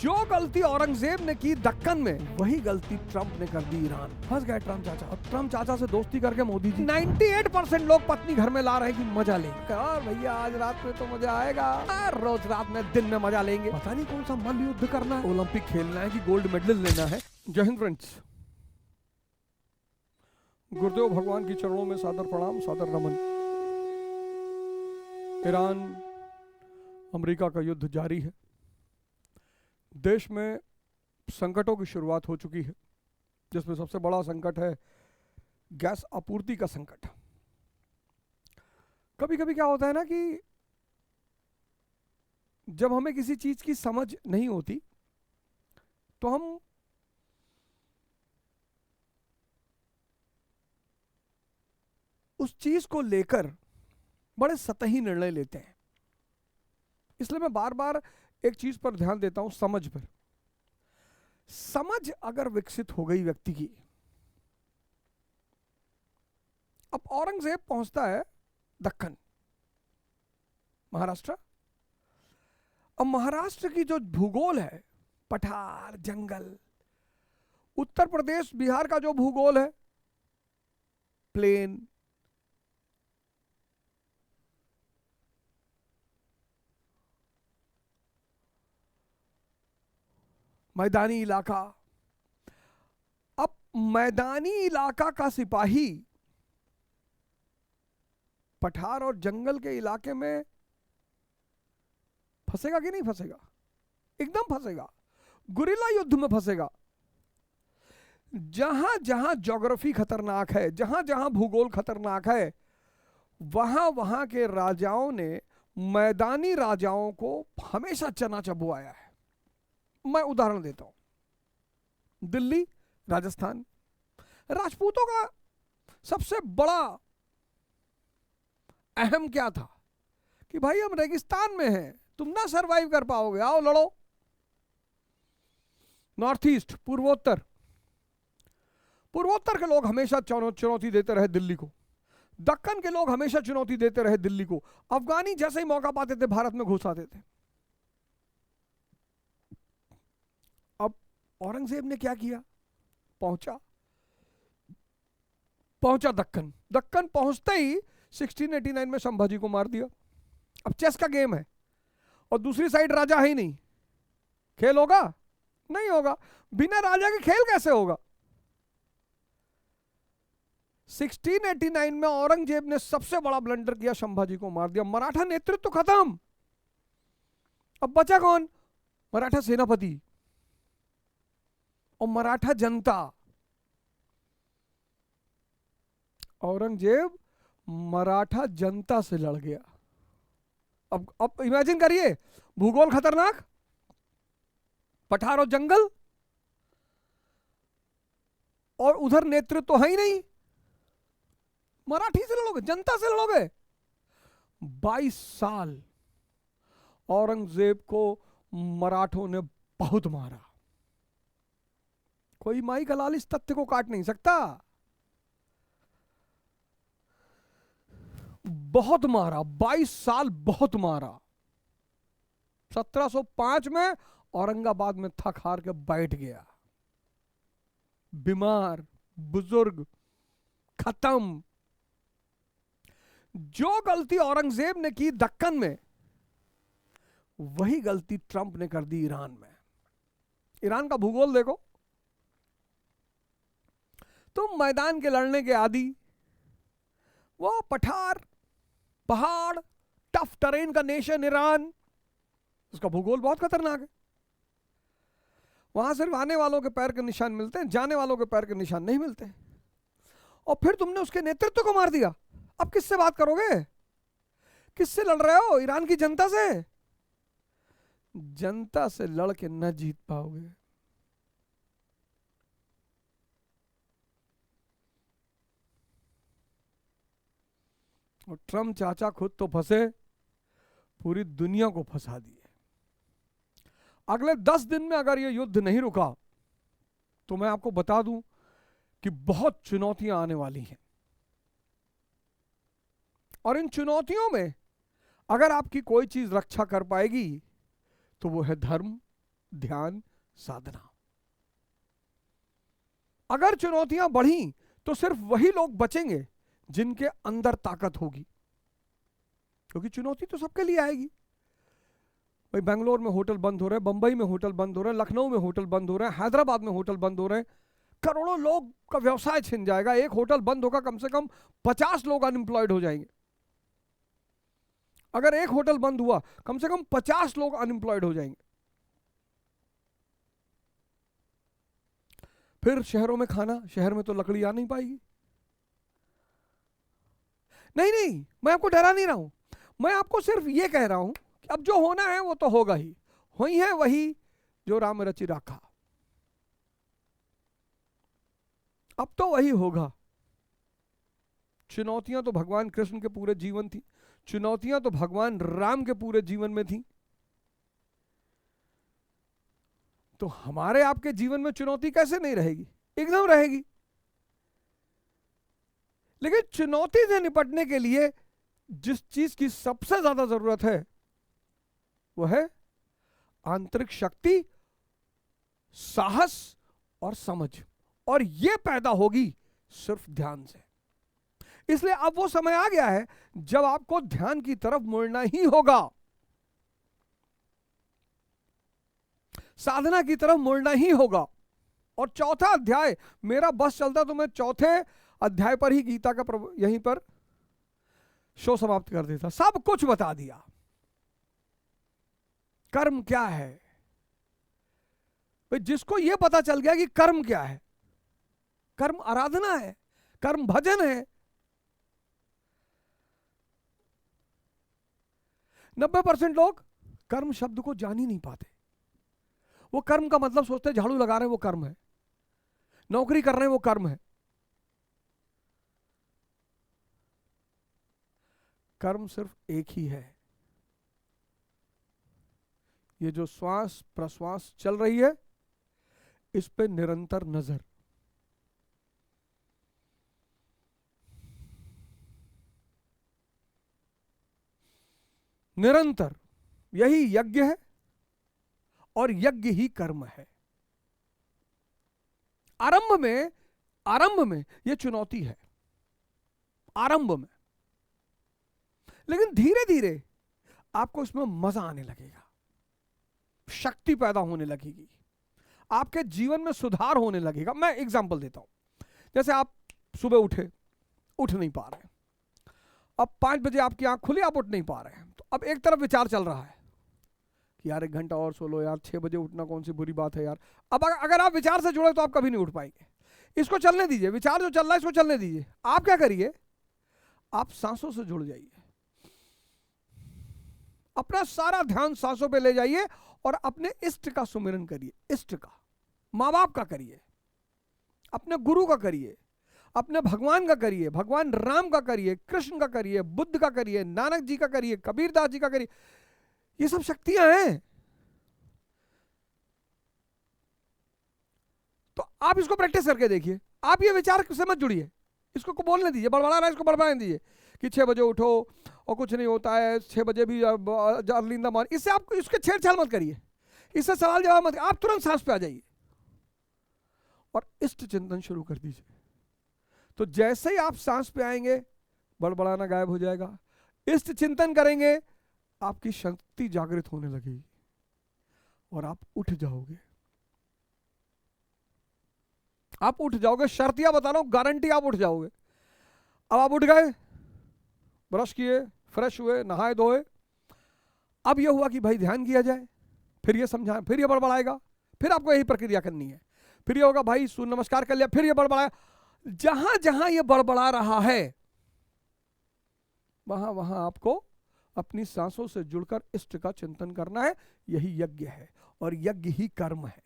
जो गलती औरंगजेब ने की दक्कन में, वही गलती ट्रंप ने कर दी ईरान। फंस गए ट्रंप चाचा। अब ट्रंप चाचा से दोस्ती करके मोदी जी 98% लोग पत्नी घर में ला रहे हैं कि मजा लेंगे। और भैया आज रात में तो मजा आएगा, हर रोज रात में दिन में मजा लेंगे। पता नहीं कौन सा मल्ल युद्ध करना है, ओलंपिक खेलना है कि गोल्ड मेडल लेना है। जय हिंद फ्रेंड्स, गुरुदेव भगवान की चरणों में सादर प्रणाम, सादर नमन। ईरान अमेरिका का युद्ध जारी है। देश में संकटों की शुरुआत हो चुकी है, जिसमें सबसे बड़ा संकट है गैस आपूर्ति का संकट। कभी कभी क्या होता है ना कि जब हमें किसी चीज की समझ नहीं होती तो हम उस चीज को लेकर बड़े सतही निर्णय लेते हैं। इसलिए मैं बार बार एक चीज पर ध्यान देता हूं, समझ पर। समझ अगर विकसित हो गई व्यक्ति की, अब औरंगजेब पहुंचता है दक्कन, महाराष्ट्र। अब महाराष्ट्र की जो भूगोल है, पठार, जंगल, उत्तर प्रदेश बिहार का जो भूगोल है, प्लेन, मैदानी इलाका। अब मैदानी इलाका का सिपाही पठार और जंगल के इलाके में फंसेगा कि नहीं फंसेगा? एकदम फंसेगा, गुरिल्ला युद्ध में फंसेगा। जहां जहां ज्योग्राफी खतरनाक है, जहां जहां भूगोल खतरनाक है, वहां वहां के राजाओं ने मैदानी राजाओं को हमेशा चना चबुआया है। मैं उदाहरण देता हूं, दिल्ली, राजस्थान। राजपूतों का सबसे बड़ा अहम क्या था कि भाई हम रेगिस्तान में हैं, तुम ना सरवाइव कर पाओगे, आओ लड़ो। नॉर्थ ईस्ट, पूर्वोत्तर, पूर्वोत्तर के लोग हमेशा चुनौती देते रहे दिल्ली को। दक्कन के लोग हमेशा चुनौती देते रहे दिल्ली को। अफगानी जैसे ही मौका पाते थे भारत में घुस आते थे। अब औरंगजेब ने क्या किया? पहुंचा दक्कन। दक्कन पहुंचते ही 1689 में संभाजी को मार दिया। अब चेस का गेम है और दूसरी साइड राजा है ही नहीं, खेल होगा? नहीं होगा। बिना राजा के खेल कैसे होगा? 1689 में औरंगजेब ने सबसे बड़ा ब्लंडर किया, संभाजी को मार दिया। मराठा नेतृत्व खत्म। अब बचा कौन? मराठा सेनापति और मराठा जनता। औरंगजेब मराठा जनता से लड़ गया। अब इमेजिन करिए, भूगोल खतरनाक, पठार और जंगल, और उधर नेतृत्व तो है ही नहीं। मराठी से लड़ोगे, जनता से लड़ोगे। 22 साल औरंगजेब को मराठों ने बहुत मारा। कोई माई का लाल इस तथ्य को काट नहीं सकता। बहुत मारा, 22 साल बहुत मारा। 1705 में औरंगाबाद में थक हार के बैठ गया, बीमार, बुजुर्ग, खत्म। जो गलती औरंगजेब ने की दक्कन में, वही गलती ट्रंप ने कर दी ईरान में। ईरान का भूगोल देखो, तुम मैदान के लड़ने के आदी, वो पठार, पहाड़, टफ टेरेन का नेशन ईरान, उसका भूगोल बहुत खतरनाक है। वहां सिर्फ आने वालों के पैर के निशान मिलते हैं, जाने वालों के पैर के निशान नहीं मिलते। और फिर तुमने उसके नेतृत्व को मार दिया। अब किससे बात करोगे? किससे लड़ रहे हो? ईरान की जनता से। जनता से लड़ के न जीत पाओगे। और ट्रंप चाचा खुद तो फंसे, पूरी दुनिया को फंसा दिए। अगले 10 दिन में अगर यह युद्ध नहीं रुका तो मैं आपको बता दूं कि बहुत चुनौतियां आने वाली हैं। और इन चुनौतियों में अगर आपकी कोई चीज रक्षा कर पाएगी तो वो है धर्म, ध्यान साधना। अगर चुनौतियां बढ़ी तो सिर्फ वही लोग बचेंगे जिनके अंदर ताकत होगी, क्योंकि चुनौती तो सबके लिए आएगी। भाई बेंगलोर में होटल बंद हो रहे हैं, बंबई में होटल बंद हो रहे हैं, लखनऊ में होटल बंद हो रहे हैं, हैदराबाद में होटल बंद हो रहे हैं, करोड़ों लोग का व्यवसाय छिन जाएगा। एक होटल बंद होगा, कम से कम 50 लोग अनएम्प्लॉयड हो जाएंगे। अगर एक होटल बंद हुआ, कम से कम 50 लोग अनएम्प्लॉयड हो जाएंगे। फिर शहरों में खाना, शहर में तो लकड़ी आ नहीं पाएगी। नहीं नहीं, मैं आपको डरा नहीं रहा हूं, मैं आपको सिर्फ ये कह रहा हूं कि अब जो होना है वो तो होगा ही, हुई है वही जो राम रचि राखा, अब तो वही होगा। चुनौतियां तो भगवान कृष्ण के पूरे जीवन थी, चुनौतियां तो भगवान राम के पूरे जीवन में थी, तो हमारे आपके जीवन में चुनौती कैसे नहीं रहेगी? एकदम रहेगी। लेकिन चुनौती से निपटने के लिए जिस चीज की सबसे ज्यादा जरूरत है वो है आंतरिक शक्ति, साहस और समझ, और ये पैदा होगी सिर्फ ध्यान से। इसलिए अब वो समय आ गया है जब आपको ध्यान की तरफ मुड़ना ही होगा, साधना की तरफ मुड़ना ही होगा। और चौथा अध्याय, मेरा बस चलता तो मैं चौथे अध्याय पर ही गीता का यहीं पर शो समाप्त कर देता, सब कुछ बता दिया। कर्म क्या है, भाई जिसको यह पता चल गया कि कर्म क्या है, कर्म आराधना है, कर्म भजन है। 90% लोग कर्म शब्द को जान ही नहीं पाते। वो कर्म का मतलब सोचते हैं झाड़ू लगा रहे हैं वो कर्म है, नौकरी कर रहे हैं वो कर्म है। कर्म सिर्फ एक ही है, ये जो श्वास प्रश्वास चल रही है इस पे निरंतर नजर। निरंतर, यही यज्ञ है और यज्ञ ही कर्म है। आरंभ में यह चुनौती है, आरंभ में, लेकिन धीरे धीरे आपको इसमें मजा आने लगेगा, शक्ति पैदा होने लगेगी, आपके जीवन में सुधार होने लगेगा। मैं एग्जांपल देता हूं, जैसे आप सुबह उठ नहीं पा रहे, अब 5 बजे आपकी आंख खुली, आप उठ नहीं पा रहे हैं, तो अब एक तरफ विचार चल रहा है कि यार 1 घंटा और सो लो यार, 6 बजे उठना कौन सी बुरी बात है यार। अब अगर आप विचार से जुड़े तो आप कभी नहीं उठ पाएंगे। इसको चलने दीजिए, विचार जो चल रहा है इसको चलने दीजिए। आप क्या करिए, आप सांसों से जुड़ जाइए, अपना सारा ध्यान सांसों पे ले जाइए और अपने इष्ट का सुमिरन करिए। इष्ट का, माँ बाप का करिए, अपने गुरु का करिए, अपने भगवान का करिए, भगवान राम का करिए, कृष्ण का करिए, बुद्ध का करिए, नानक जी का करिए, कबीरदास जी का करिए। ये सब शक्तियां हैं। तो आप इसको प्रैक्टिस करके देखिए। आप ये विचार से मत जुड़िए, इसको बोलने दीजिए, बड़बड़ा रहा है इसको बड़बड़ाने दीजिए कि 6 बजे उठो और कुछ नहीं होता है, 6 बजे भी अर्लिंदा मॉर्निंग। इससे आप इसके छेड़छाड़ मत करिए, इससे सवाल जवाब मत, आप तुरंत सांस पे आ जाइए और इष्ट चिंतन शुरू कर दीजिए। तो जैसे ही आप सांस पे आएंगे बड़बड़ाना गायब हो जाएगा, इष्ट चिंतन करेंगे, आपकी शक्ति जागृत होने लगेगी और आप उठ जाओगे। आप उठ जाओगे, शर्तिया बता रहा हूं, गारंटी आप उठ जाओगे। अब आप उठ गए, ब्रश किए, फ्रेश हुए, नहाए धोए, अब यह हुआ कि भाई ध्यान किया जाए, फिर ये समझाएं, फिर ये बड़बड़ाएगा, फिर आपको यही प्रक्रिया करनी है। फिर ये होगा भाई सूर्य नमस्कार कर लिया, फिर ये बड़बड़ाया। जहां जहां ये बड़बड़ा रहा है वहां वहां आपको अपनी सांसों से जुड़कर इष्ट का चिंतन करना है। यही यज्ञ है और यज्ञ ही कर्म है।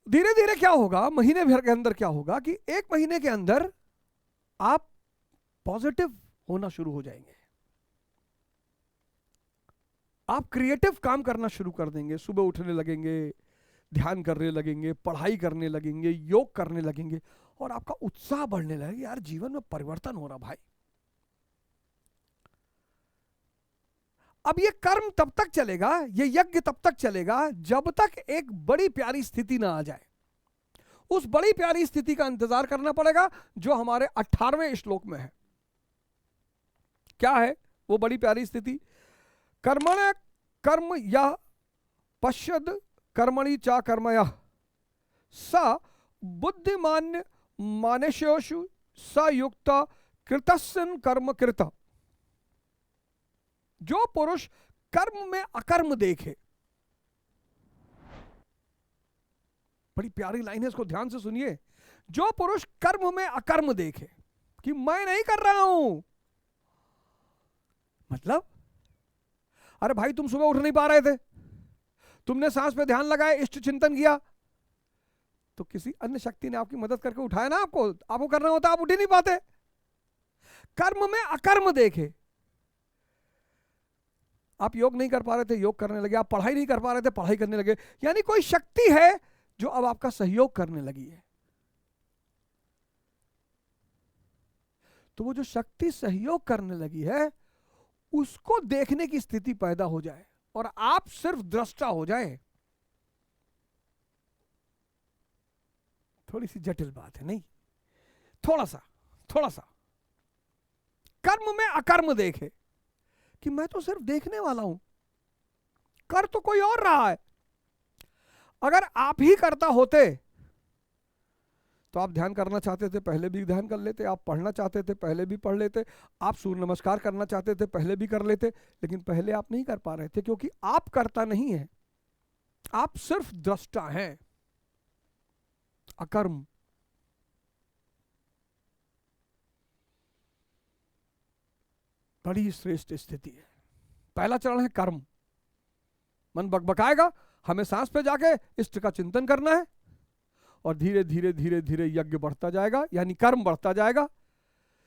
धीरे धीरे क्या होगा, महीने भर के अंदर क्या होगा कि 1 महीने के अंदर आप पॉजिटिव होना शुरू हो जाएंगे, आप क्रिएटिव काम करना शुरू कर देंगे, सुबह उठने लगेंगे, ध्यान करने लगेंगे, पढ़ाई करने लगेंगे, योग करने लगेंगे और आपका उत्साह बढ़ने लगेगा। यार जीवन में परिवर्तन हो रहा भाई। अब ये कर्म तब तक चलेगा, ये यज्ञ तब तक चलेगा जब तक एक बड़ी प्यारी स्थिति ना आ जाए। उस बड़ी प्यारी स्थिति का इंतजार करना पड़ेगा जो हमारे 18वें श्लोक में है। क्या है वो बड़ी प्यारी स्थिति? कर्मण कर्म या पश्यद कर्मणि चा कर्मया स बुद्धिमान्य मानसेषु स युक्त कृतस्सन कर्म कृत। जो पुरुष कर्म में अकर्म देखे, बड़ी प्यारी लाइन है, इसको ध्यान से सुनिए। जो पुरुष कर्म में अकर्म देखे कि मैं नहीं कर रहा हूं, मतलब अरे भाई तुम सुबह उठ नहीं पा रहे थे, तुमने सांस पे ध्यान लगाया, इष्ट चिंतन किया, तो किसी अन्य शक्ति ने आपकी मदद करके उठाया ना, आपको करना होता, आप उठ ही नहीं पाते। कर्म में अकर्म देखे, आप योग नहीं कर पा रहे थे, योग करने लगे, आप पढ़ाई नहीं कर पा रहे थे, पढ़ाई करने लगे, यानी कोई शक्ति है जो अब आपका सहयोग करने लगी है। तो वो जो शक्ति सहयोग करने लगी है उसको देखने की स्थिति पैदा हो जाए और आप सिर्फ दृष्टा हो जाए। थोड़ी सी जटिल बात है नहीं? थोड़ा सा कर्म में अकर्म देखे कि मैं तो सिर्फ देखने वाला हूं, कर तो कोई और रहा है। अगर आप ही करता होते तो आप ध्यान करना चाहते थे पहले भी ध्यान कर लेते, आप पढ़ना चाहते थे पहले भी पढ़ लेते, आप सूर्य नमस्कार करना चाहते थे पहले भी कर लेते, लेकिन पहले आप नहीं कर पा रहे थे क्योंकि आप करता नहीं है, आप सिर्फ दृष्टा हैं, अकर्म। बड़ी श्रेष्ठ स्थिति है। पहला चरण है कर्म। मन बकबकाएगा, हमें सांस पे जाके इष्ट का चिंतन करना है और धीरे धीरे धीरे धीरे यज्ञ बढ़ता जाएगा, यानी कर्म बढ़ता जाएगा,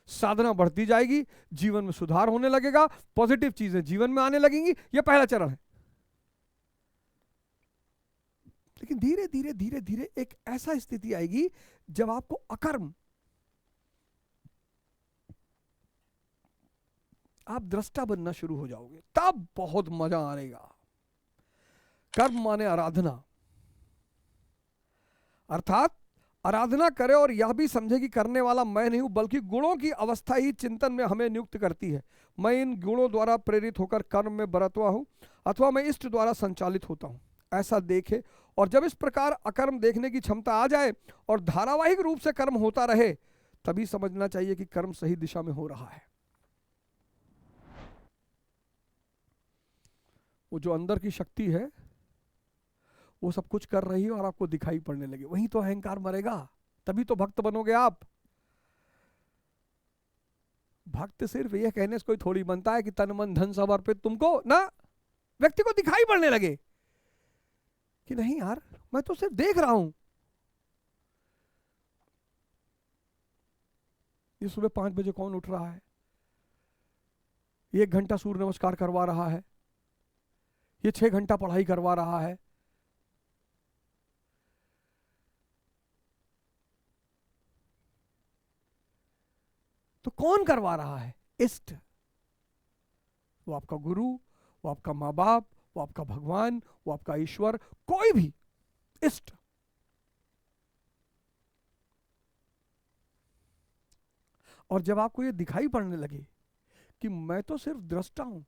साधना बढ़ती जाएगी, जीवन में सुधार होने लगेगा, पॉजिटिव चीजें जीवन में आने लगेंगी। यह पहला चरण है। लेकिन धीरे धीरे धीरे धीरे एक ऐसा स्थिति आएगी जब आपको अकर्म, आप दृष्टा बनना शुरू हो जाओगे, तब बहुत मजा आएगा। कर्म माने आराधना, अर्थात आराधना करे और यह भी समझे कि करने वाला मैं नहीं हूं, बल्कि गुणों की अवस्था ही चिंतन में हमें नियुक्त करती है। मैं इन गुणों द्वारा प्रेरित होकर कर्म में बरतवा हूं अथवा मैं इष्ट द्वारा संचालित होता हूं, ऐसा देखे। और जब इस प्रकार अकर्म देखने की क्षमता आ जाए और धारावाहिक रूप से कर्म होता रहे, तभी समझना चाहिए कि कर्म सही दिशा में हो रहा है। वो जो अंदर की शक्ति है वो सब कुछ कर रही है और आपको दिखाई पड़ने लगे, वहीं तो अहंकार मरेगा, तभी तो भक्त बनोगे आप। भक्त सिर्फ यह कहने से कोई थोड़ी बनता है कि तन मन धन सब अर्पित तुमको ना, व्यक्ति को दिखाई पड़ने लगे कि नहीं यार मैं तो सिर्फ देख रहा हूं। ये सुबह 5 बजे कौन उठ रहा है, 1 घंटा सूर्य नमस्कार करवा रहा है, ये 6 घंटा पढ़ाई करवा रहा है, तो कौन करवा रहा है? इष्ट। वो आपका गुरु, वो आपका माँ बाप, वो आपका भगवान, वो आपका ईश्वर, कोई भी इष्ट। और जब आपको ये दिखाई पड़ने लगे कि मैं तो सिर्फ दृष्टा हूं,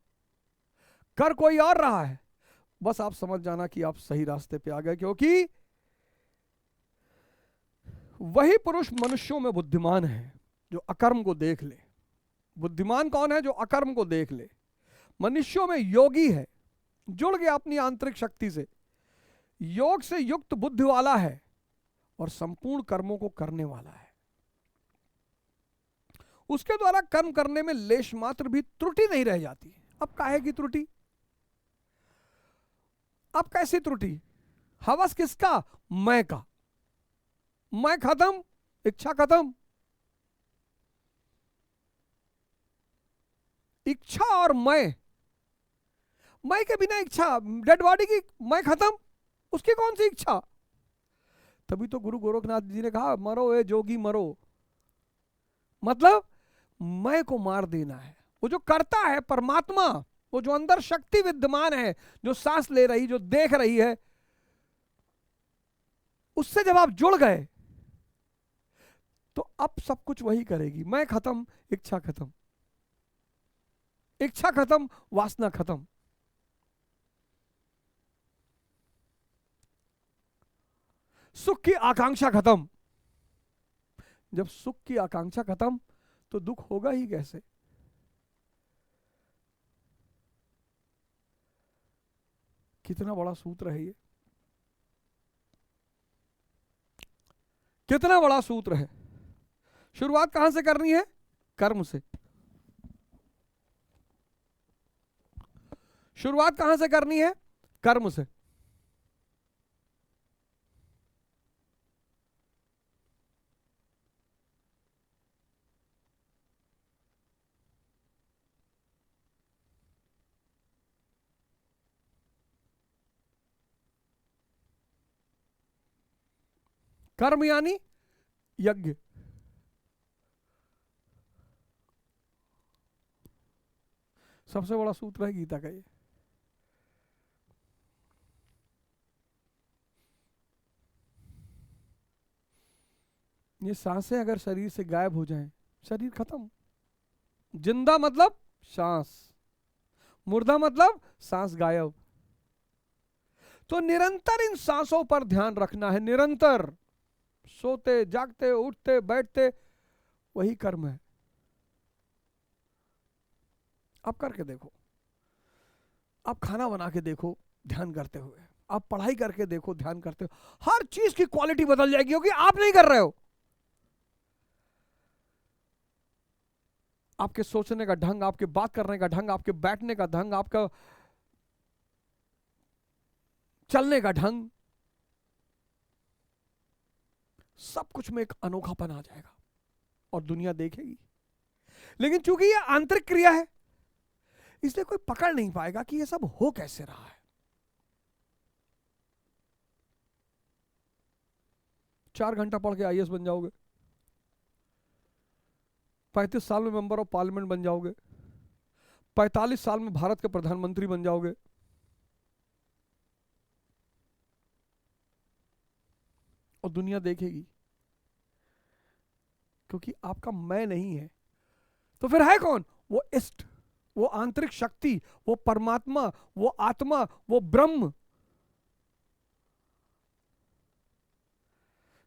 कर कोई और रहा है, बस आप समझ जाना कि आप सही रास्ते पे आ गए, क्योंकि वही पुरुष मनुष्यों में बुद्धिमान है जो अकर्म को देख ले। बुद्धिमान कौन है? जो अकर्म को देख ले। मनुष्यों में योगी है, जुड़ गया अपनी आंतरिक शक्ति से, योग से युक्त बुद्धि वाला है और संपूर्ण कर्मों को करने वाला है। उसके द्वारा कर्म करने में लेश मात्र भी त्रुटि नहीं रह जाती। अब काहे की त्रुटि? अब कैसी त्रुटि? हवस किसका? मैं का। मैं खत्म, इच्छा खत्म। इच्छा और मैं के बिना इच्छा, डेड बॉडी की मैं खत्म, उसकी कौन सी इच्छा? तभी तो गुरु गोरखनाथ जी ने कहा मरो ए जोगी मरो, मतलब मैं को मार देना है। वो जो करता है परमात्मा, वो जो अंदर शक्ति विद्यमान है, जो सांस ले रही, जो देख रही है, उससे जब आप जुड़ गए तो अब सब कुछ वही करेगी। मैं खत्म, इच्छा खत्म, इच्छा खत्म, वासना खत्म। सुख की आकांक्षा खत्म। जब सुख की आकांक्षा खत्म तो दुख होगा ही कैसे? कितना बड़ा सूत्र है ये, कितना बड़ा सूत्र है। शुरुआत कहां से करनी है? कर्म से। शुरुआत कहां से करनी है? कर्म से। कर्म यानी यज्ञ। सबसे बड़ा सूत्र है गीता का ये सांसें अगर शरीर से गायब हो जाएं, शरीर खत्म। जिंदा मतलब सांस, मुर्दा मतलब सांस गायब। तो निरंतर इन सांसों पर ध्यान रखना है, निरंतर। सोते जागते उठते बैठते वही कर्म है। आप करके देखो, आप खाना बना के देखो ध्यान करते हुए, आप पढ़ाई करके देखो ध्यान करते हो, हर चीज की क्वालिटी बदल जाएगी क्योंकि आप नहीं कर रहे हो। आपके सोचने का ढंग, आपके बात करने का ढंग, आपके बैठने का ढंग, आपका चलने का ढंग, सब कुछ में एक अनोखापन आ जाएगा और दुनिया देखेगी। लेकिन चूंकि ये आंतरिक क्रिया है इसलिए कोई पकड़ नहीं पाएगा कि ये सब हो कैसे रहा है। 4 घंटा पढ़ के आईएएस बन जाओगे, 35 साल में मेंबर ऑफ पार्लियामेंट बन जाओगे, 45 साल में भारत के प्रधानमंत्री बन जाओगे। और दुनिया देखेगी क्योंकि आपका मैं नहीं है। तो फिर है कौन? वो इष्ट, वो आंतरिक शक्ति, वो परमात्मा, वो आत्मा, वो ब्रह्म,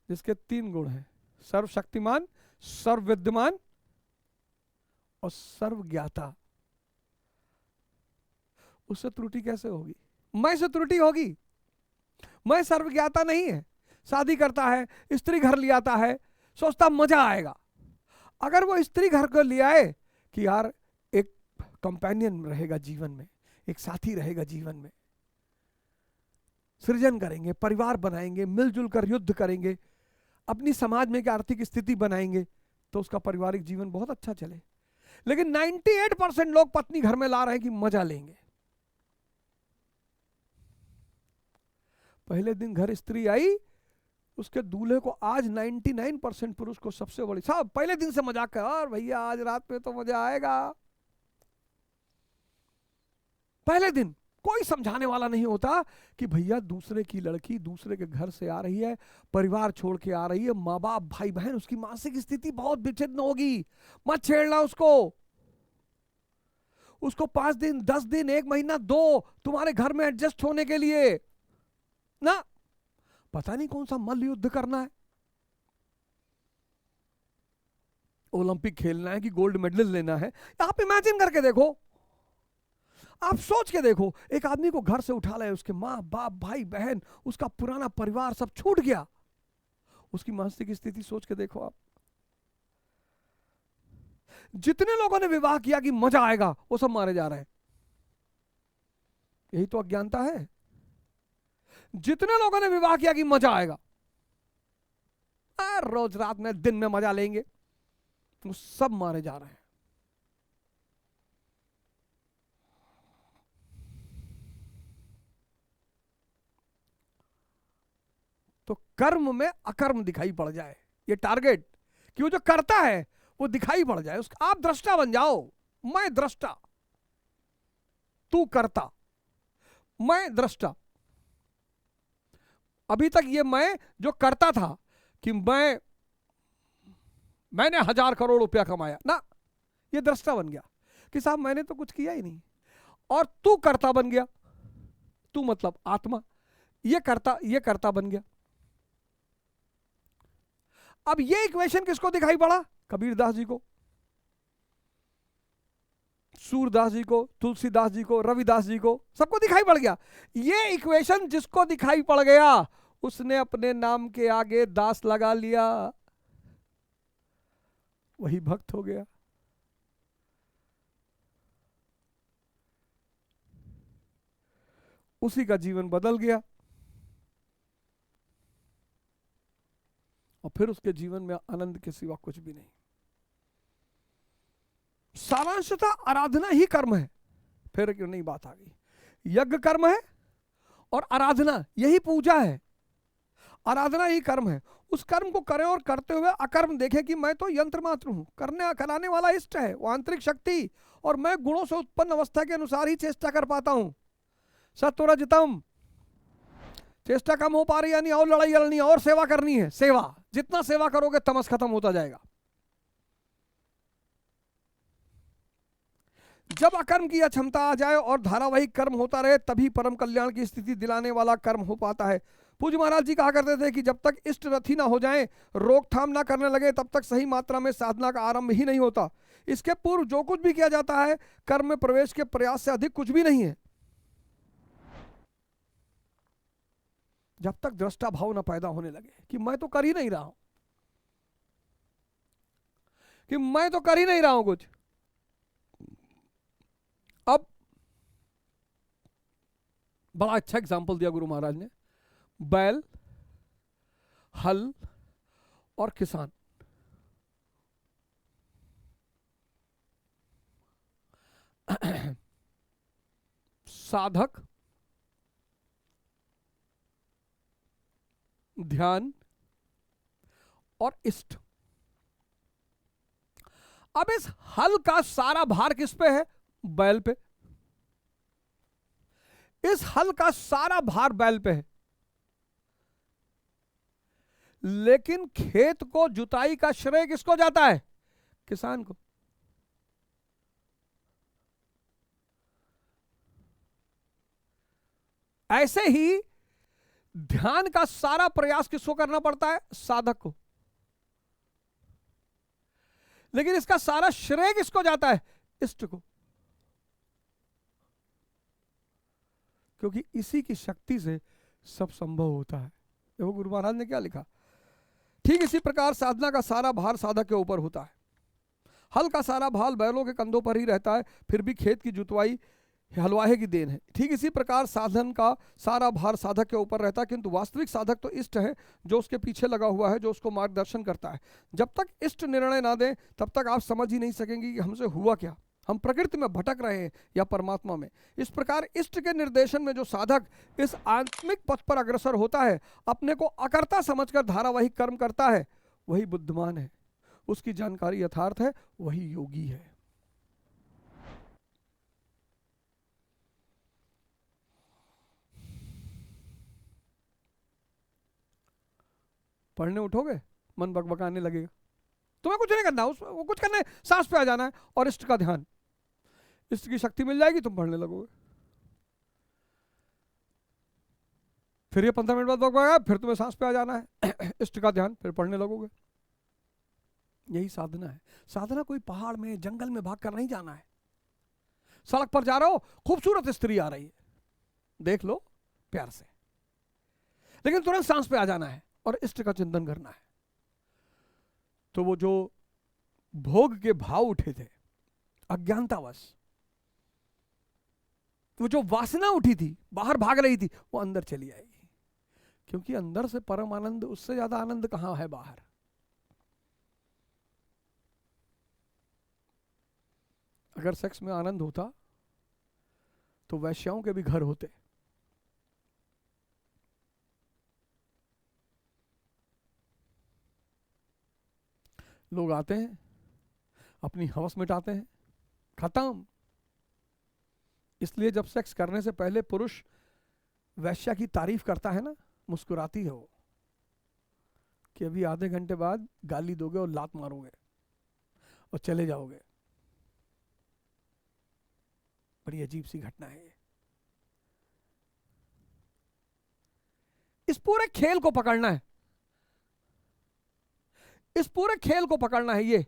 जिसके 3 गुण हैं, सर्वशक्तिमान, सर्वविद्यमान और सर्वज्ञाता। उससे त्रुटि कैसे होगी? मैं से त्रुटि होगी। मैं सर्वज्ञाता नहीं है, शादी करता है, स्त्री घर ले आता है, सोचता मजा आएगा। अगर वो स्त्री घर को ले आए कि यार एक कंपेनियन रहेगा जीवन में, एक साथी रहेगा जीवन में, सृजन करेंगे, परिवार बनाएंगे, मिलजुल कर युद्ध करेंगे, अपनी समाज में एक आर्थिक स्थिति बनाएंगे, तो उसका पारिवारिक जीवन बहुत अच्छा चले। लेकिन 98% लोग पत्नी घर में ला रहे हैं कि मजा लेंगे। पहले दिन घर स्त्री आई, उसके दूल्हे को आज 99% पुरुष को सबसे बड़ी साहब पहले दिन से मजाक कर, और भैया आज रात में तो मजा आएगा। पहले दिन कोई समझाने वाला नहीं होता कि भैया दूसरे की लड़की दूसरे के घर से आ रही है, परिवार छोड़ के आ रही है, माँ बाप भाई बहन, उसकी मानसिक स्थिति बहुत विच्छिन्न होगी, मत छेड़ना उसको। उसको 5 दिन 10 दिन 1 महीना दो तुम्हारे घर में एडजस्ट होने के लिए ना। पता नहीं कौन सा मल्ल युद्ध करना है, ओलंपिक खेलना है कि गोल्ड मेडल लेना है। आप इमेजिन करके देखो, आप सोच के देखो, एक आदमी को घर से उठा लाए, उसके माँ बाप भाई बहन, उसका पुराना परिवार सब छूट गया, उसकी मानसिक स्थिति सोच के देखो आप। जितने लोगों ने विवाह किया कि मजा आएगा, वो सब मारे जा रहे हैं। यही तो अज्ञानता है। जितने लोगों ने विवाह किया कि मजा आएगा, रोज रात में दिन में मजा लेंगे, वो सब मारे जा रहे हैं। तो कर्म में अकर्म दिखाई पड़ जाए, ये टारगेट, कि वो जो करता है वो दिखाई पड़ जाए, उसका आप दृष्टा बन जाओ। मैं दृष्टा, तू करता, मैं दृष्टा। अभी तक ये मैं जो करता था कि मैंने 1,000 करोड़ रुपया कमाया ना, ये दृष्टा बन गया कि साहब मैंने तो कुछ किया ही नहीं। और तू करता बन गया, तू मतलब आत्मा, ये करता बन गया। अब ये इक्वेशन किसको दिखाई पड़ा? कबीरदास जी को, सूरदास जी को, तुलसीदास जी को, रविदास जी को, सबको दिखाई पड़ गया। ये इक्वेशन जिसको दिखाई पड़ गया उसने अपने नाम के आगे दास लगा लिया, वही भक्त हो गया। उसी का जीवन बदल गया और फिर उसके जीवन में आनंद के सिवा कुछ भी नहीं। सारांशतः आराधना ही कर्म है। फिर क्यों नहीं बात आ गई, यज्ञ कर्म है और आराधना यही पूजा है। आराधना ही कर्म है। उस कर्म को करें और करते हुए अकर्म देखें कि मैं तो यंत्र मात्र हूं, करने कराने वाला इष्ट है, वो आंतरिक शक्ति, और मैं गुणों से उत्पन्न अवस्था के अनुसार ही चेष्टा कर पाता हूं। सत्वरजतम, चेष्टा कम हो पा रही यानी और लड़ाई लड़नी है और सेवा करनी है। सेवा, जितना सेवा करोगे तमस खत्म होता जाएगा। जब अकर्म की क्षमता आ जाए और धारावाहिक कर्म होता रहे तभी परम कल्याण की स्थिति दिलाने वाला कर्म हो पाता है। पूज्य महाराज जी कहा करते थे कि जब तक इष्ट रथी ना हो जाएं, रोकथाम ना करने लगे, तब तक सही मात्रा में साधना का आरंभ ही नहीं होता। इसके पूर्व जो कुछ भी किया जाता है कर्म में प्रवेश के प्रयास से अधिक कुछ भी नहीं है। जब तक दृष्टा भाव ना पैदा होने लगे कि मैं तो कर ही नहीं रहा हूं, कि मैं तो कर ही नहीं रहा हूं कुछ। अब बड़ा अच्छा एग्जाम्पल दिया गुरु महाराज ने, बैल, हल और किसान। साधक, ध्यान और इष्ट। अब इस हल का सारा भार किस पे है? बैल पे। इस हल का सारा भार बैल पे है, लेकिन खेत को जुताई का श्रेय किसको जाता है? किसान को। ऐसे ही ध्यान का सारा प्रयास किसको करना पड़ता है? साधक को। लेकिन इसका सारा श्रेय किसको जाता है? इष्ट को। क्योंकि इसी की शक्ति से सब संभव होता है। देखो गुरु महाराज ने क्या लिखा, ठीक इसी प्रकार साधना का सारा भार साधक के ऊपर होता है। हल का सारा भार बैलों के कंधों पर ही रहता है, फिर भी खेत की जुतवाई हलवाहे की देन है। ठीक इसी प्रकार साधन का सारा भार साधक के ऊपर रहता है, किंतु वास्तविक साधक तो इष्ट है जो उसके पीछे लगा हुआ है, जो उसको मार्गदर्शन करता है। जब तक इष्ट निर्णय ना दे तब तक आप समझ ही नहीं सकेंगे कि हमसे हुआ क्या, हम प्रकृति में भटक रहे हैं या परमात्मा में। इस प्रकार इष्ट के निर्देशन में जो साधक इस आत्मिक पथ पर अग्रसर होता है, अपने को अकर्ता समझकर धारावाहिक कर्म करता है, वही बुद्धिमान है, उसकी जानकारी यथार्थ है, वही योगी है। पढ़ने उठोगे मन बकबकाने लगेगा, तुम्हें कुछ नहीं करना, वो कुछ करना है, सांस पे आ जाना है और इष्ट का ध्यान, इष्ट की शक्ति मिल जाएगी, तुम पढ़ने लगोगे। फिर ये 15 मिनट बाद बकबकाएगा, फिर तुम्हें सांस पे आ जाना है, इष्ट का ध्यान, फिर पढ़ने लगोगे। यही साधना है। साधना कोई पहाड़ में जंगल में भाग कर नहीं जाना है। सड़क पर जा रहे हो, खूबसूरत स्त्री आ रही है, देख लो प्यार से, लेकिन तुरंत सांस पे आ जाना है और इष्ट का चिंतन करना है। तो वो जो भोग के भाव उठे थे अज्ञानतावश, वो जो वासना उठी थी, बाहर भाग रही थी, वो अंदर चली आएगी। क्योंकि अंदर से परम आनंद, उससे ज्यादा आनंद कहां है बाहर। अगर सेक्स में आनंद होता तो वैश्याओं के भी घर होते। लोग आते हैं, अपनी हवस मिटाते हैं, खत्म। इसलिए जब सेक्स करने से पहले पुरुष वैश्या की तारीफ करता है ना, मुस्कुराती है वो कि अभी आधे घंटे बाद गाली दोगे और लात मारोगे और चले जाओगे। बड़ी अजीब सी घटना है ये। इस पूरे खेल को पकड़ना है, इस पूरे खेल को पकड़ना है। ये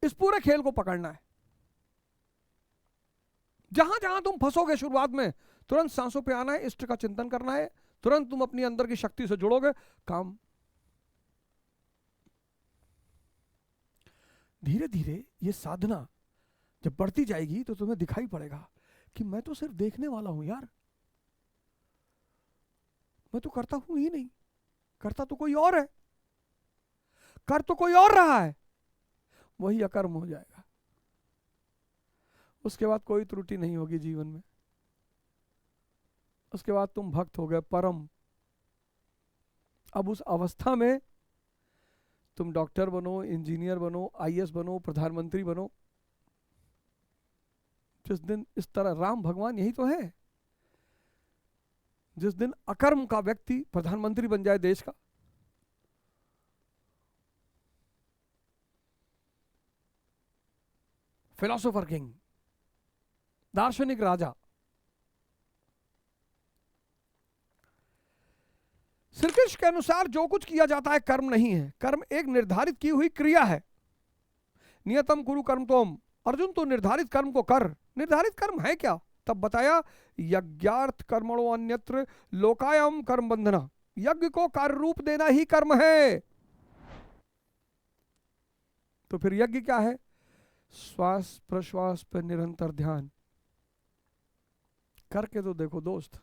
इस पूरे खेल को पकड़ना है। जहां जहां तुम फंसोगे शुरुआत में, तुरंत सांसों पे आना है, इष्ट का चिंतन करना है, तुरंत तुम अपनी अंदर की शक्ति से जुड़ोगे, काम। धीरे धीरे ये साधना जब बढ़ती जाएगी तो तुम्हें दिखाई पड़ेगा कि मैं तो सिर्फ देखने वाला हूं यार, मैं तो करता हूं ही नहीं, करता तो कोई और है, कर तो कोई और रहा है। वही अकर्म हो जाएगा। उसके बाद कोई त्रुटि नहीं होगी जीवन में। उसके बाद तुम भक्त हो गए परम। अब उस अवस्था में तुम डॉक्टर बनो, इंजीनियर बनो, आईएएस बनो, प्रधानमंत्री बनो। जिस दिन इस तरह, राम भगवान यही तो है, जिस दिन अकर्म का व्यक्ति प्रधानमंत्री बन जाए देश का, फिलोसोफर किंग, दार्शनिक राजा। श्री कृष्ण के अनुसार जो कुछ किया जाता है कर्म नहीं है, कर्म एक निर्धारित की हुई क्रिया है। नियतम कुरु कर्म तोम, अर्जुन तो निर्धारित कर्म को कर। निर्धारित कर्म है क्या? तब बताया, यज्ञार्थ कर्मणो अन्यत्र लोकायम कर्म बंधना। यज्ञ को कार्य रूप देना ही कर्म है। तो फिर यज्ञ क्या है? श्वास प्रश्वास पर निरंतर ध्यान। करके तो देखो दोस्त,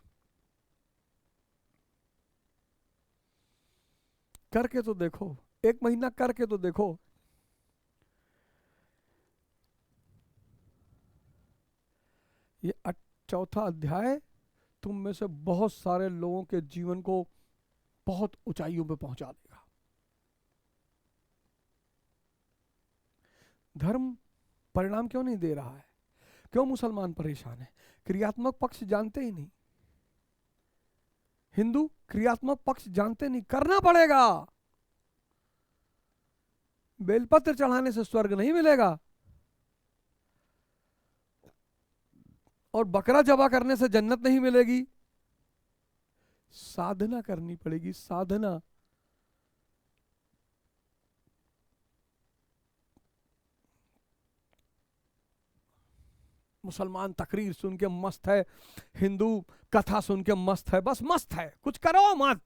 करके तो देखो, 1 महीना करके तो देखो। ये 4था अध्याय तुम में से बहुत सारे लोगों के जीवन को बहुत ऊंचाइयों पे पहुंचा देगा। धर्म परिणाम क्यों नहीं दे रहा है? क्यों मुसलमान परेशान है? क्रियात्मक पक्ष जानते ही नहीं। हिंदू क्रियात्मक पक्ष जानते नहीं। करना पड़ेगा। बेलपत्र चढ़ाने से स्वर्ग नहीं मिलेगा और बकरा जबा करने से जन्नत नहीं मिलेगी। साधना करनी पड़ेगी, साधना। मुसलमान तकरीर सुन के मस्त है, हिंदू कथा सुन के मस्त है, बस मस्त है, कुछ करो मत।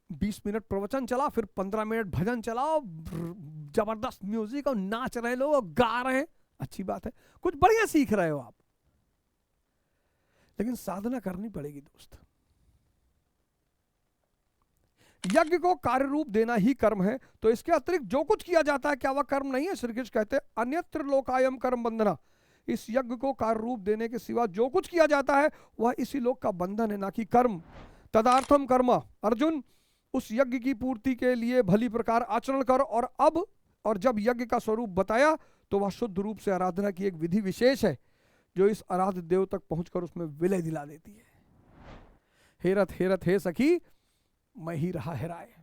20 मिनट प्रवचन चला, फिर 15 मिनट भजन चलाओ, जबरदस्त म्यूजिक और नाच रहे लोग, गा रहे हैं, अच्छी बात है, कुछ बढ़िया सीख रहे हो आप, लेकिन साधना करनी पड़ेगी दोस्त। यज्ञ को कार्य रूप देना ही कर्म है, तो इसके अतिरिक्त जो कुछ किया जाता है क्या वह कर्म नहीं है? श्री कृष्ण कहते हैं अन्यत्र लोकायम कर्म बंधना। इस यज्ञ को कार्य रूप देने के सिवा जो कुछ किया जाता है वह इसी लोक का बंधन है, ना कि कर्म। तदार्थम कर्म, अर्जुन उस यज्ञ की पूर्ति के लिए भली प्रकार आचरण कर। और जब यज्ञ का स्वरूप बताया तो वह शुद्ध रूप से आराधना की एक विधि विशेष है जो इस आराध्य देव तक पहुंचकर उसमें विलय दिला देती है। हेरत हेरत हे सखी, मैं ही रहा हेराए।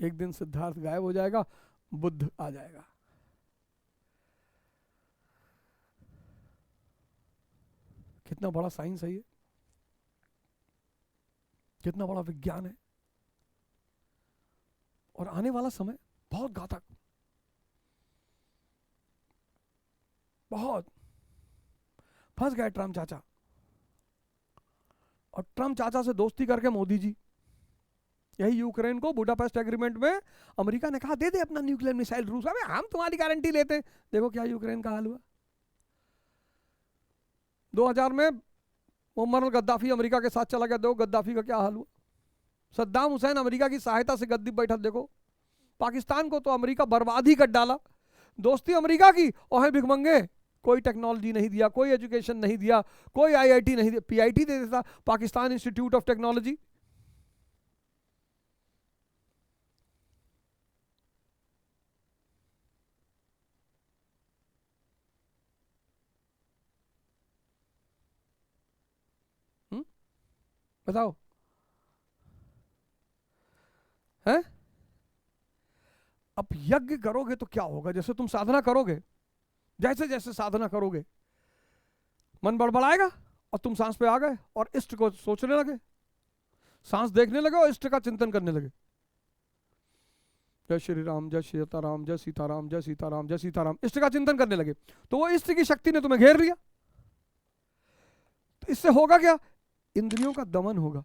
एक दिन सिद्धार्थ गायब हो जाएगा, बुद्ध आ जाएगा। कितना बड़ा साइंस है ये, कितना बड़ा विज्ञान है। और आने वाला समय बहुत घातक, बहुत। फंस गए ट्रम्प चाचा, और ट्रम्प चाचा से दोस्ती करके मोदी जी, यही यूक्रेन को बुडापेस्ट एग्रीमेंट में अमेरिका ने कहा दे दे अपना न्यूक्लियर मिसाइल रूस, अबे हम तुम्हारी गारंटी लेते हैं। देखो क्या यूक्रेन का हाल हुआ। 2000 में मुअम्मर गद्दाफी अमेरिका के साथ चला गया, देखो गद्दाफी का क्या हाल हुआ। सद्दाम हुसैन अमेरिका की सहायता से गद्दी बैठा, देखो। पाकिस्तान को तो अमेरिका बर्बाद ही कर डाला। दोस्ती अमेरिका की और है भिखमंगे, कोई टेक्नोलॉजी नहीं दिया, कोई एजुकेशन नहीं दिया, कोई आईआईटी नहीं दिया। पीआईटी दे देता, पाकिस्तान इंस्टीट्यूट ऑफ टेक्नोलॉजी। बताओ, हैं? अब यज्ञ करोगे तो क्या होगा? जैसे तुम साधना करोगे, जैसे जैसे साधना करोगे मन बड़बड़ाएगा और तुम सांस पे आ गए और इष्ट को सोचने लगे, सांस देखने लगे और इष्ट का चिंतन करने लगे। जय श्री राम, जय सीताराम, जय सीताराम, जय सीताराम, जय सीताराम, इष्ट का चिंतन करने लगे, तो वो इष्ट की शक्ति ने तुम्हें घेर लिया। तो इससे होगा क्या? इंद्रियों का दमन होगा।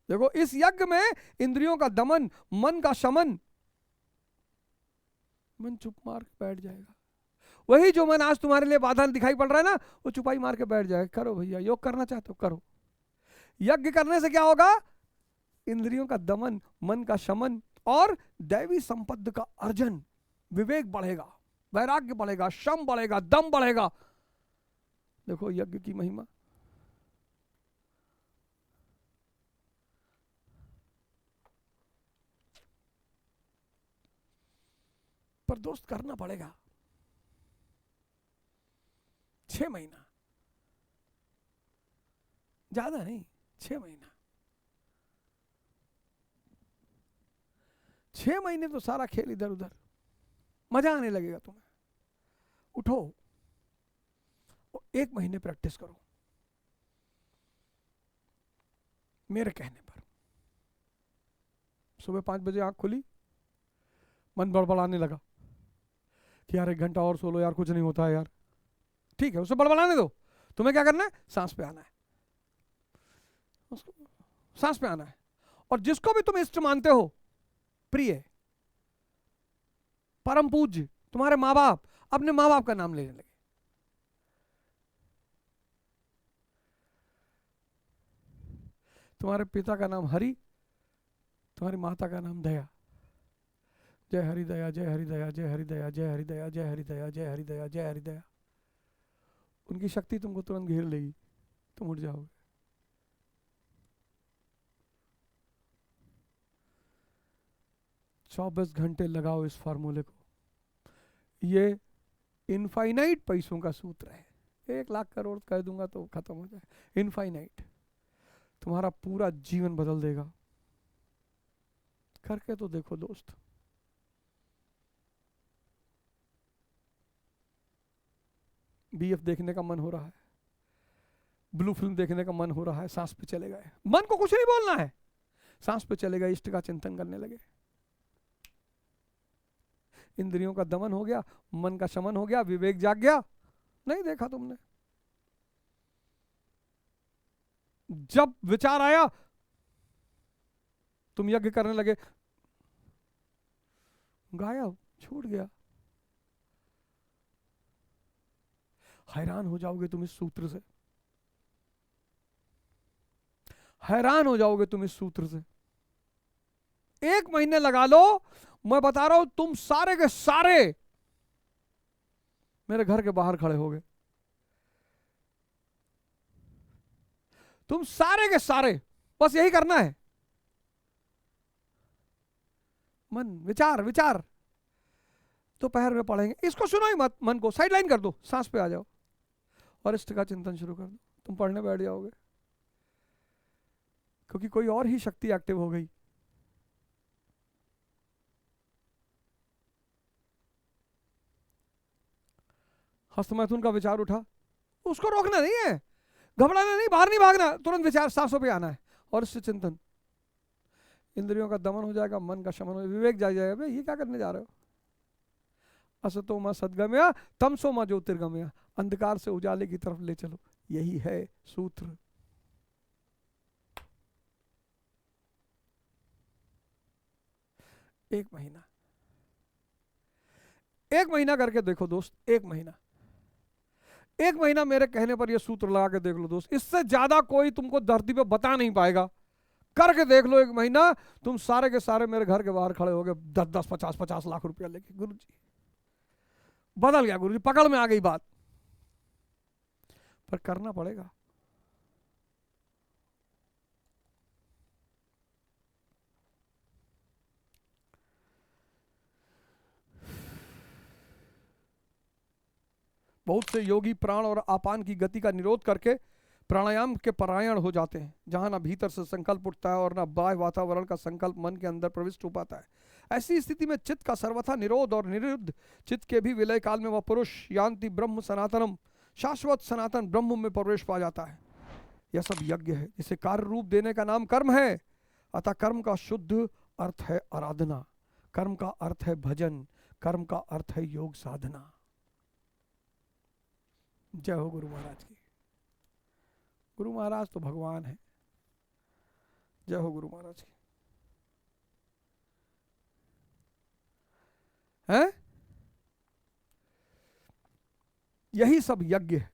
देखो, इस यज्ञ में इंद्रियों का दमन, मन का शमन, मन चुप मार के बैठ जाएगा। वही जो मन आज तुम्हारे लिए बाधा दिखाई पड़ रहा है ना, वो चुपाई मार के बैठ जाएगा। करो भैया, योग करना चाहते हो करो। यज्ञ करने से क्या होगा? इंद्रियों का दमन, मन का शमन और दैवी संपत्ति का अर्जन, विवेक बढ़ेगा, वैराग्य बढ़ेगा, श्रम बढ़ेगा, दम बढ़ेगा। देखो यज्ञ की महिमा। पर दोस्त करना पड़ेगा। 6 महीना, ज्यादा नहीं, 6 महीना। 6 महीने तो सारा खेल इधर उधर, मजा आने लगेगा तुम्हें। उठो, 1 महीने प्रैक्टिस करो मेरे कहने पर। सुबह 5 बजे आंख खुली, मन बड़बड़ाने लगा कि यार 1 घंटा और सो लो यार, कुछ नहीं होता है यार। ठीक है, उसे बड़बड़ाने दो। तुम्हें क्या करना है? सांस पे आना है, उसको सांस पे आना है। और जिसको भी तुम इष्ट मानते हो, प्रिय, परम पूज्य, तुम्हारे माँ बाप, अपने माँ बाप का नाम लेने लगे। तुम्हारे पिता का नाम हरि, तुम्हारी माता का नाम दया। जय हरि दया, जय हरि दया, जय हरि दया, जय हरि दया, जय हरि दया, जय हरि दया, जय हरि दया। उनकी शक्ति तुमको तुरंत घेर लेगी, तुम उठ जाओगे। चौबीस घंटे लगाओ इस फार्मूले को। ये इनफाइनाइट पैसों का सूत्र है। 1 लाख करोड़ कह दूंगा तो खत्म हो जाए। इनफाइनाइट, तुम्हारा पूरा जीवन बदल देगा। करके तो देखो दोस्त। बीएफ देखने का मन हो रहा है, ब्लू फिल्म देखने का मन हो रहा है, सांस पे चले गए। मन को कुछ नहीं बोलना है, सांस पे चले गए, इष्ट का चिंतन करने लगे। इंद्रियों का दमन हो गया, मन का शमन हो गया, विवेक जाग गया। नहीं देखा तुमने? जब विचार आया, तुम यज्ञ करने लगे, गायब, छूट गया। हैरान हो जाओगे तुम इस सूत्र से, हैरान हो जाओगे तुम इस सूत्र से। 1 महीने लगा लो, मैं बता रहा हूं, तुम सारे के सारे मेरे घर के बाहर खड़े हो गए। तुम सारे के सारे, बस यही करना है। मन, विचार, विचार दोपहर में पढ़ेंगे, इसको सुनो ही मत, मन को साइडलाइन कर दो, सांस पे आ जाओ और इष्ट का चिंतन शुरू कर दो। तुम पढ़ने बैठ जाओगे, क्योंकि कोई और ही शक्ति एक्टिव हो गई। हस्तमैथुन का विचार उठा, उसको रोकना नहीं है, घबराना नहीं, बाहर नहीं भागना, तुरंत विचार सांसों पे आना है और इससे चिंतन। इंद्रियों का दमन हो जाएगा, मन का शमन हो जाएगा, विवेक जाग जाएगा। भाई ये क्या करने जा रहे हो? असतो मा सद्गमया, तमसो मा ज्योतिर्गमया, अंधकार से उजाले की तरफ ले चलो। यही है सूत्र। एक महीना करके देखो दोस्त, 1 महीना, 1 महीना मेरे कहने पर ये सूत्र लगा के देख लो दोस्त। इससे ज्यादा कोई तुमको धरती पे बता नहीं पाएगा। करके देख लो 1 महीना, तुम सारे के सारे मेरे घर के बाहर खड़े हो गए, 10-10, 50-50 लाख रुपया लेके। गुरु जी बदल गया गुरुजी, पकड़ में आ गई बात, पर करना पड़ेगा। बहुत से योगी प्राण और आपान की गति का निरोध करके प्राणायाम के परायण हो जाते हैं, जहां ना भीतर से संकल्प उठता है और ना बाह्य वातावरण का संकल्प मन के अंदर प्रविष्ट हो पाता है। ऐसी स्थिति में चित्त का सर्वथा निरोध और निरुद्ध चित्त के भी विलय काल में वह पुरुष यान्ति ब्रह्म सनातनम, शाश्वत सनातन ब्रह्म में प्रवेश पा जाता है। यह सब यज्ञ है, जिसे कार्य रूप देने का नाम कर्म है। अतः कर्म का शुद्ध अर्थ है आराधना, कर्म का अर्थ है भजन, कर्म का अर्थ है योग साधना। जय हो गुरु महाराज की। गुरु महाराज तो भगवान है। जय हो गुरु महाराज की। है यही सब यज्ञ है।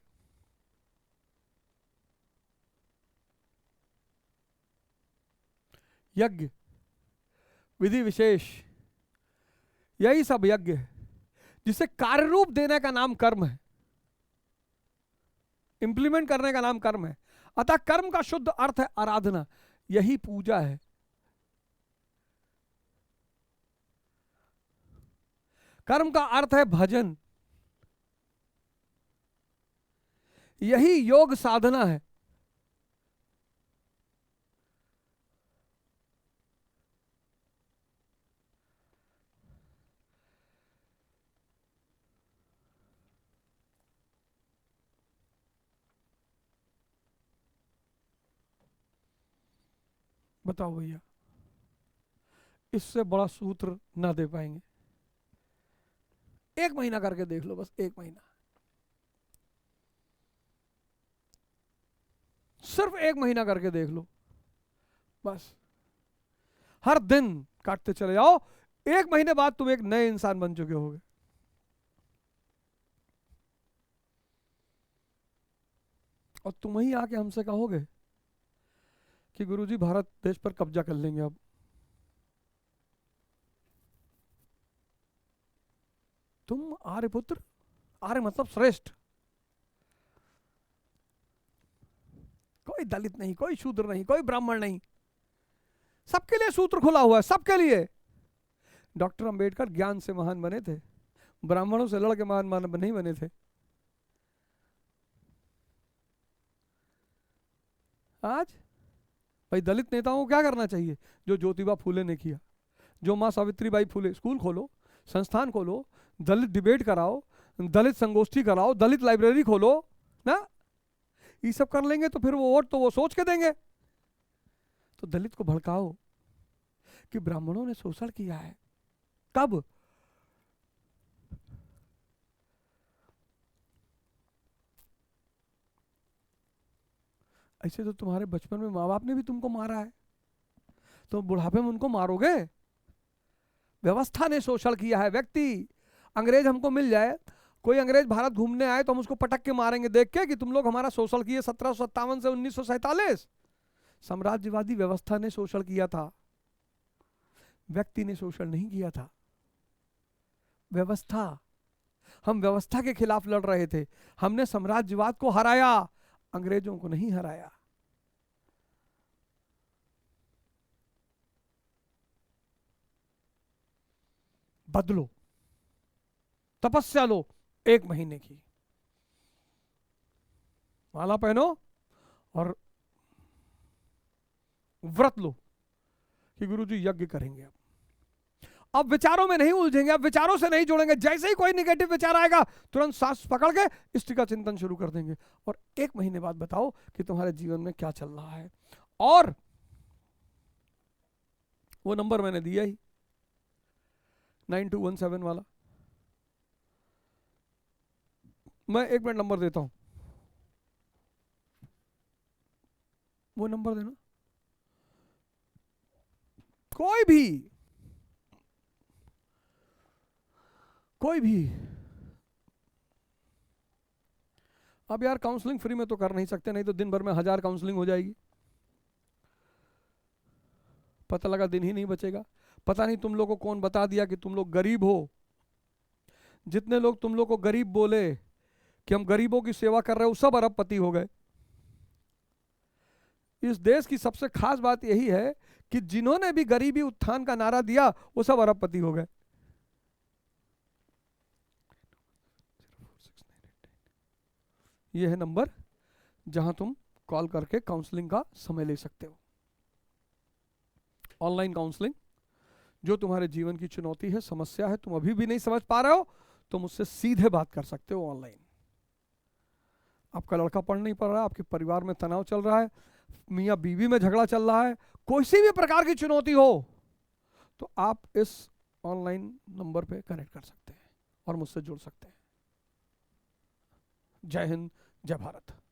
यज्ञ विधि विशेष, यही सब यज्ञ है, जिसे कार्य रूप देने का नाम कर्म है, इंप्लीमेंट करने का नाम कर्म है। अतः कर्म का शुद्ध अर्थ है आराधना, यही पूजा है। कर्म का अर्थ है भजन, यही योग साधना है। बताओ भैया, इससे बड़ा सूत्र ना दे पाएंगे। 1 महीना करके देख लो, बस 1 महीना, सिर्फ 1 महीना करके देख लो, बस हर दिन काटते चले जाओ। 1 महीने बाद तुम एक नए इंसान बन चुके होगे। और तुम ही आके हमसे कहोगे कि गुरुजी भारत देश पर कब्जा कर लेंगे अब। तुम आर्यपुत्र, आर्य मतलब श्रेष्ठ, कोई दलित नहीं, कोई शूद्र नहीं, कोई ब्राह्मण नहीं, सबके लिए सूत्र खुला हुआ है, सबके लिए। डॉक्टर अंबेडकर ज्ञान से महान बने थे, ब्राह्मणों से लड़के महान नहीं बने थे। आज भाई दलित नेताओं को क्या करना चाहिए? जो ज्योतिबा फूले ने किया, जो माँ सावित्रीबाई फूले, स्कूल खोलो, संस्थान खोलो, दलित डिबेट कराओ, दलित संगोष्ठी कराओ, दलित लाइब्रेरी खोलो ना, ये सब कर लेंगे तो फिर वो वोट तो वो सोच के देंगे। तो दलित को भड़काओ कि ब्राह्मणों ने शोषण किया है। कब? ऐसे तो तुम्हारे बचपन में माँ बाप ने भी तुमको मारा है, तो बुढ़ापे में उनको मारोगे? व्यवस्था ने शोषण किया है। व्यक्ति, अंग्रेज हमको मिल जाए, कोई अंग्रेज भारत घूमने आए तो हम उसको पटक के मारेंगे देख के कि तुम लोग हमारा शोषण किए 1757 से 1947। साम्राज्यवादी व्यवस्था ने शोषण किया था, व्यक्ति ने शोषण नहीं किया था। व्यवस्था, हम व्यवस्था के खिलाफ लड़ रहे थे, हमने साम्राज्यवाद को हराया, अंग्रेजों को नहीं हराया। बदलो, तपस्या लो 1 महीने की, माला पहनो और व्रत लो कि गुरुजी यज्ञ करेंगे। अब विचारों में नहीं उलझेंगे, अब विचारों से नहीं जुड़ेंगे। जैसे ही कोई निगेटिव विचार आएगा तुरंत सांस पकड़ के इष्टि का चिंतन शुरू कर देंगे। और 1 महीने बाद बताओ कि तुम्हारे जीवन में क्या चल रहा है। और वो नंबर मैंने दिया ही, 9217 वाला। मैं 1 मिनट नंबर देता हूं, वो नंबर देना। कोई भी अब यार काउंसलिंग फ्री में तो कर नहीं सकते, नहीं तो दिन भर में 1000 काउंसलिंग हो जाएगी। पता लगा दिन ही नहीं बचेगा। पता नहीं तुम लोगों को कौन बता दिया कि तुम लोग गरीब हो, जितने लोग तुम लोग को गरीब बोले कि हम गरीबों की सेवा कर रहे हो, सब अरबपति हो गए। इस देश की सबसे खास बात यही है कि जिन्होंने भी गरीबी उत्थान का नारा दिया वो सब अरबपति हो गए। ये है नंबर जहां तुम कॉल करके काउंसलिंग का समय ले सकते हो। ऑनलाइन काउंसलिंग, जो तुम्हारे जीवन की चुनौती है, समस्या है, तुम अभी भी नहीं समझ पा रहे हो, तुम मुझसे सीधे बात कर सकते हो ऑनलाइन। आपका लड़का पढ़ नहीं पा रहा, आपके परिवार में तनाव चल रहा है, मियाँ बीवी में झगड़ा चल रहा है, कोई सी भी प्रकार की चुनौती हो, तो आप इस ऑनलाइन नंबर पे कनेक्ट कर सकते हैं और मुझसे जुड़ सकते हैं। जय हिंद, जय भारत।